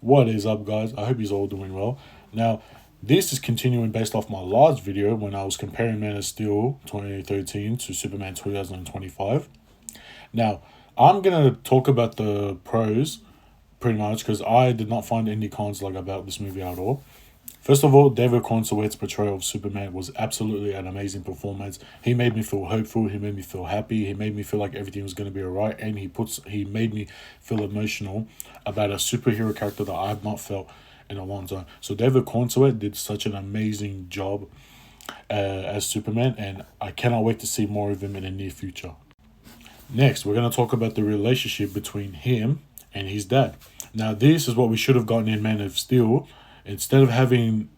What is up, guys? I hope you're all doing well. Now, this is continuing based off my last video when I was comparing Man of Steel 2013 to Superman 2025. Now, I'm going to talk about the pros pretty much because I did not find any cons about this movie at all. First of all, David Corenswet's portrayal of Superman was absolutely an amazing performance. He made me feel hopeful. He made me feel happy. He made me feel like everything was going to be alright. And he made me feel emotional about a superhero character that I've not felt in a long time. So David Corenswet did such an amazing job as Superman. And I cannot wait to see more of him in the near future. Next, we're going to talk about the relationship between him and his dad. Now, this is what we should have gotten in Man of Steel. Instead of having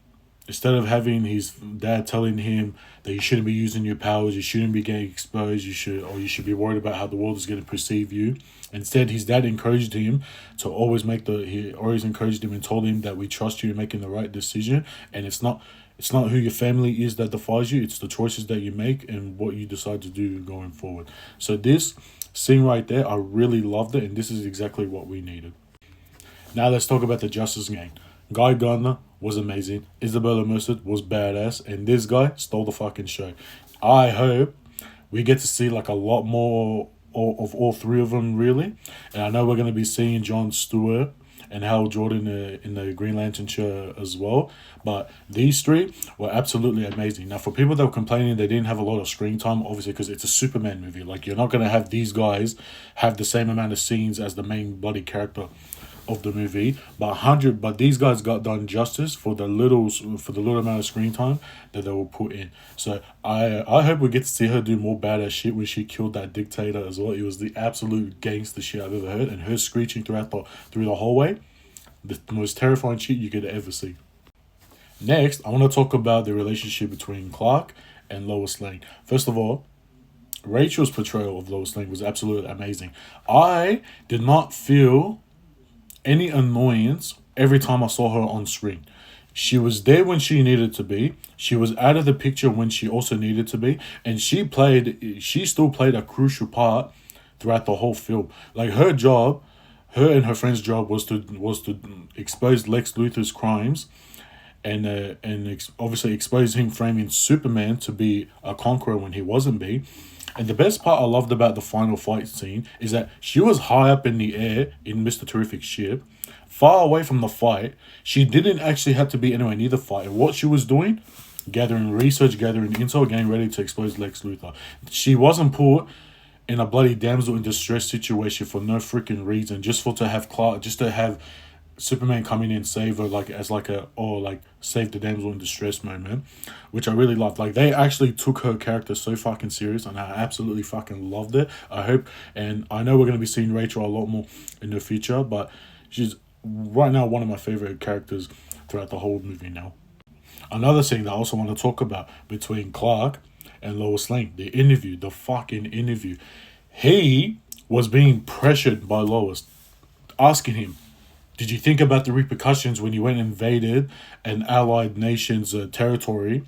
his dad telling him that you shouldn't be using your powers, you shouldn't be getting exposed, you should be worried about how the world is going to perceive you. Instead, his dad encouraged him to he always encouraged him and told him that we trust you in making the right decision, and it's not who your family is that defines you, it's the choices that you make and what you decide to do going forward. So this scene right there, I really loved it, and this is exactly what we needed. Now let's talk about the Justice Gang. Gunn was amazing. Isabella Merced was badass. And this guy stole the fucking show. I hope we get to see a lot more of all three of them, really. And I know we're going to be seeing John Stewart and Hal Jordan in the Green Lantern show as well. But these three were absolutely amazing. Now, for people that were complaining they didn't have a lot of screen time, obviously because it's a Superman movie. You're not going to have these guys have the same amount of scenes as the main bloody character of the movie, but these guys got done justice for the little amount of screen time that they were put in. So I hope we get to see her do more badass shit when she killed that dictator as well. It was the absolute gangster shit I've ever heard, and her screeching through the hallway, the most terrifying shit you could ever see. Next, I want to talk about the relationship between Clark and Lois Lane. First of all, Rachel's portrayal of Lois Lane was absolutely amazing. I did not feel any annoyance every time I saw her on screen. She was there when she needed to be. She was out of the picture when she also needed to be. And she still played a crucial part throughout the whole film. Her job, her and her friend's job was to expose Lex Luthor's crimes and obviously expose him framing Superman to be a conqueror when he wasn't be. And the best part I loved about the final fight scene is that she was high up in the air in Mr. Terrific's ship, far away from the fight. She didn't actually have to be anywhere near the fight. And what she was doing, gathering research, gathering intel, getting ready to expose Lex Luthor. She wasn't put in a bloody damsel in distress situation for no freaking reason, just to have Superman coming in and save her save the damsel in distress moment, which I really loved. They actually took her character so fucking serious, and I absolutely fucking loved it. I hope, and I know we're going to be seeing Rachel a lot more in the future, but she's right now one of my favorite characters throughout the whole movie now. Another thing that I also want to talk about between Clark and Lois Lane, the fucking interview. He was being pressured by Lois, asking him, did you think about the repercussions when you went and invaded an allied nation's territory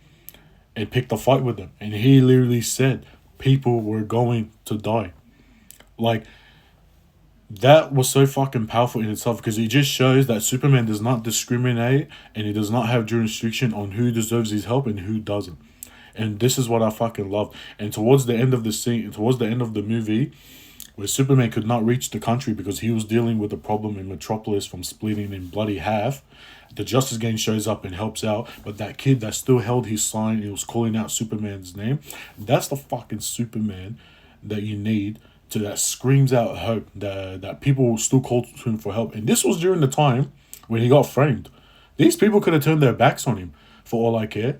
and picked a fight with them? And he literally said people were going to die. That was so fucking powerful in itself, because it just shows that Superman does not discriminate and he does not have jurisdiction on who deserves his help and who doesn't. And this is what I fucking love. And towards the end of the movie, where Superman could not reach the country because he was dealing with a problem in Metropolis from splitting in bloody half, the Justice Gang shows up and helps out, but that kid that still held his sign, he was calling out Superman's name, that's the fucking Superman that you need, that screams out hope, that people still call to him for help. And this was during the time when he got framed. These people could have turned their backs on him for all I care,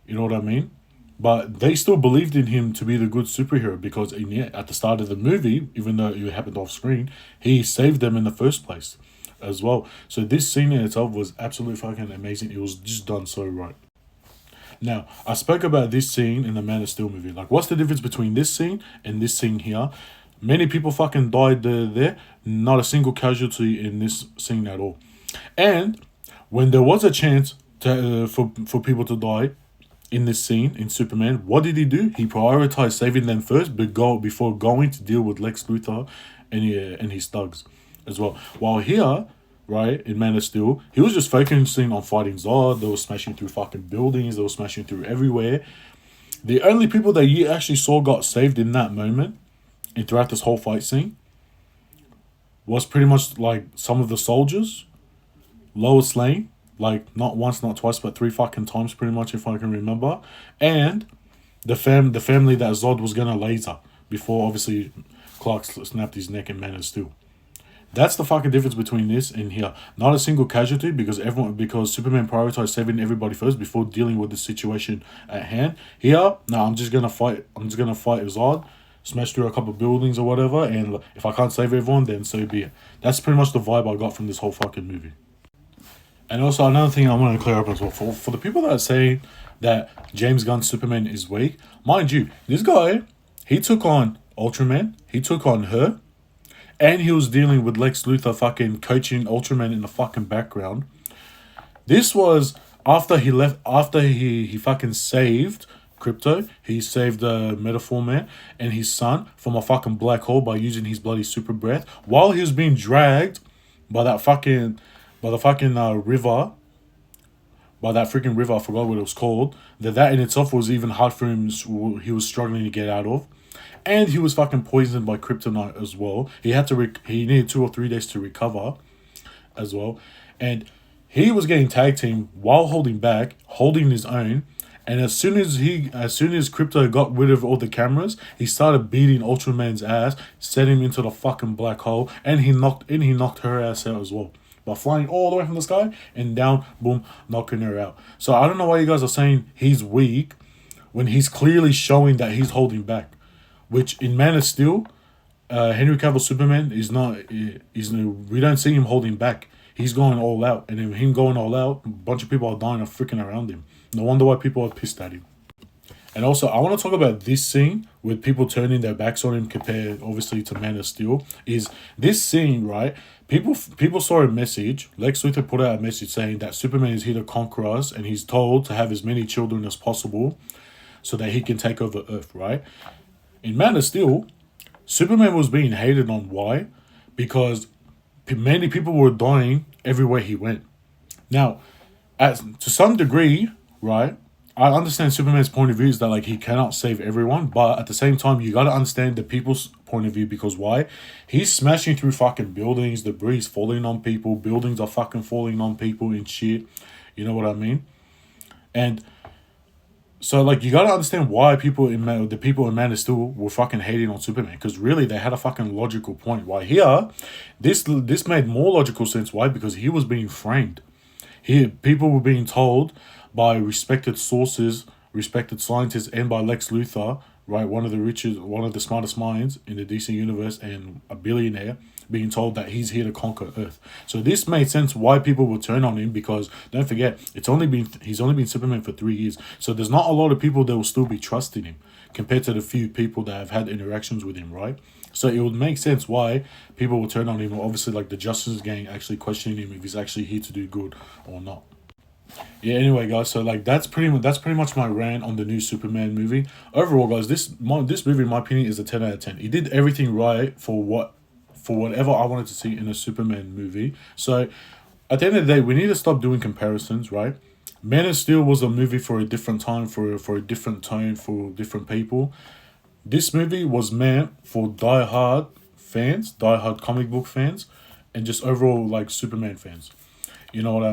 you know what I mean? But they still believed in him to be the good superhero, because at the start of the movie, even though it happened off screen, he saved them in the first place as well. So this scene in itself was absolutely fucking amazing. It was just done so right. Now, I spoke about this scene in the Man of Steel movie. What's the difference between this scene and this scene here? Many people fucking died there. Not a single casualty in this scene at all. And when there was a chance for people to die, in this scene in Superman, what did he do? He prioritized saving them first before going to deal with Lex Luthor and his thugs as well. While here, right, in Man of Steel, he was just focusing on fighting Zod. They were smashing through fucking buildings. They were smashing through everywhere. The only people that you actually saw got saved in that moment and throughout this whole fight scene was pretty much like some of the soldiers, Lois Lane, like not once, not twice, but 3 fucking times pretty much if I can remember, and the family that Zod was gonna laser before obviously Clark snapped his neck in Man of Steel. That's the fucking difference between this and here. Not a single casualty because Superman prioritized saving everybody first before dealing with the situation at hand. Here, no, I'm just gonna fight Zod, smash through a couple of buildings or whatever, and if I can't save everyone, then so be it. That's pretty much the vibe I got from this whole fucking movie. And also another thing I want to clear up as well, for the people that are saying that James Gunn's Superman is weak, mind you, this guy, he took on Ultraman, he took on her, and he was dealing with Lex Luthor fucking coaching Ultraman in the fucking background. This was after he fucking saved Crypto. He saved Metaphor Man and his son from a fucking black hole by using his bloody super breath while he was being dragged by the fucking river. By that freaking river, I forgot what it was called. That in itself was even hard for him. He was struggling to get out of. And he was fucking poisoned by kryptonite as well. He needed 2 or 3 days to recover as well. And he was getting tag team while holding his own. And as soon as Crypto got rid of all the cameras, he started beating Ultraman's ass, set him into the fucking black hole, and he knocked her ass out as well. By flying all the way from the sky and down, boom, knocking her out. So I don't know why you guys are saying he's weak when he's clearly showing that he's holding back. Which in Man of Steel, Henry Cavill Superman is not. We don't see him holding back. He's going all out, and in him going all out, a bunch of people are dying and freaking around him. No wonder why people are pissed at him. And also, I want to talk about this scene with people turning their backs on him compared, obviously, to Man of Steel. Is this scene, right? People saw a message. Lex Luthor put out a message saying that Superman is here to conquer us, and he's told to have as many children as possible so that he can take over Earth, right? In Man of Steel, Superman was being hated on. Why? Because many people were dying everywhere he went. Now, to some degree, right, I understand Superman's point of view is that like he cannot save everyone, but at the same time, you gotta understand the people's point of view because why? He's smashing through fucking buildings, debris falling on people, buildings are fucking falling on people and shit. You know what I mean? And so, like, you gotta understand why the people in Man of Steel were fucking hating on Superman. Because really, they had a fucking logical point. Why here, this made more logical sense. Why? Because he was being framed. People were being told by respected sources, respected scientists, and by Lex Luthor, right, one of the smartest minds in the DC universe, and a billionaire, being told that he's here to conquer Earth. So this made sense why people would turn on him because don't forget he's only been Superman for 3 years. So there's not a lot of people that will still be trusting him compared to the few people that have had interactions with him, right? So it would make sense why people will turn on him. Obviously, like the Justice Gang actually questioning him if he's actually here to do good or not. Yeah, anyway, guys, so like that's pretty much my rant on the new Superman movie. Overall, guys, this movie, in my opinion, is a 10 out of 10. It did everything right for whatever I wanted to see in a Superman movie. So at the end of the day, we need to stop doing comparisons, right? Man of Steel was a movie for a different time, for a different tone, for different people. This movie was meant for die-hard comic book fans, and just overall like Superman fans. You know what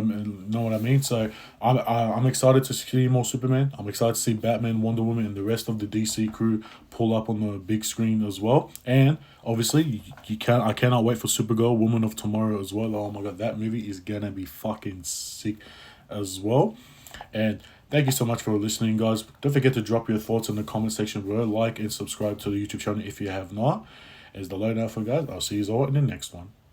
I mean? So I'm excited to see more Superman. I'm excited to see Batman, Wonder Woman, and the rest of the DC crew pull up on the big screen as well. And obviously, I cannot wait for Supergirl, Woman of Tomorrow as well. Oh my god, that movie is gonna be fucking sick as well. And thank you so much for listening, guys. Don't forget to drop your thoughts in the comment section below. Like and subscribe to the YouTube channel if you have not. As the lowdown for guys, I'll see you all in the next one.